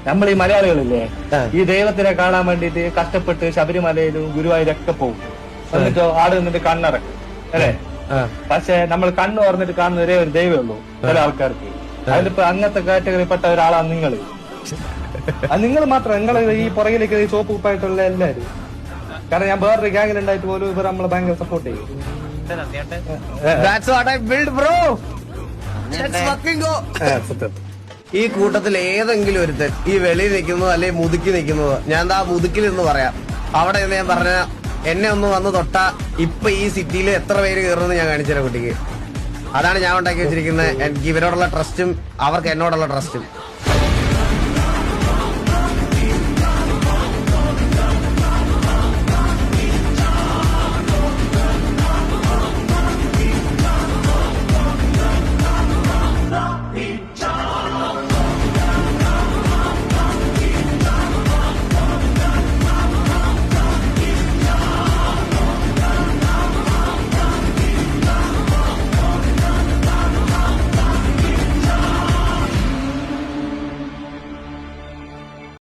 നമ്മൾ ഈ മലയാളികളില്ലേ ഈ ദൈവത്തിനെ കാണാൻ വേണ്ടിട്ട് കഷ്ടപ്പെട്ട് ശബരിമലയിലും ഗുരുവായൂരൊക്കെ പോകും. എന്നിട്ടോ ആട് നിന്നിട്ട് കണ്ണടക്കും അല്ലെ. പക്ഷെ നമ്മൾ കണ്ണ് തുറന്നിട്ട് കാണുന്ന ഒരേ ഒരു ദൈവമേ ഉള്ളൂ ചില ആൾക്കാർക്ക്. അതിലിപ്പോ അങ്ങനത്തെ കാറ്റഗറിപ്പെട്ട ഒരാളാണ് നിങ്ങൾ. അത് നിങ്ങൾ മാത്രം, നിങ്ങൾ ഈ പുറകിലേക്ക് ഈ സോപ്പ് ഉപ്പായിട്ടുള്ള എല്ലാവരും. കാരണം ഞാൻ വേറൊരു ഗ്യാങ്ങിലുണ്ടായിട്ട് പോലും ഇവർ നമ്മളെ ഭയങ്കര സപ്പോർട്ട് ചെയ്യും. ഈ കൂട്ടത്തിൽ ഏതെങ്കിലും ഒരുത്തൻ ഈ വെളിയിൽ നിൽക്കുന്നതോ അല്ലെങ്കിൽ മുതുക്കി നിൽക്കുന്നതോ, ഞാൻ ആ മുതുക്കിൽ നിന്ന് പറയാം. അവിടെ നിന്ന് ഞാൻ പറഞ്ഞ എന്നെ ഒന്ന് വന്ന് തൊട്ടാ ഇപ്പൊ ഈ സിറ്റിയിൽ എത്ര പേര് കയറുമെന്ന് ഞാൻ കാണിച്ചു തരാം കുട്ടിക്ക്. അതാണ് ഞാൻ ഉണ്ടാക്കി വെച്ചിരിക്കുന്നത്. എനിക്ക് ഇവരോടുള്ള ട്രസ്റ്റും അവർക്ക് എന്നോടുള്ള ട്രസ്റ്റും.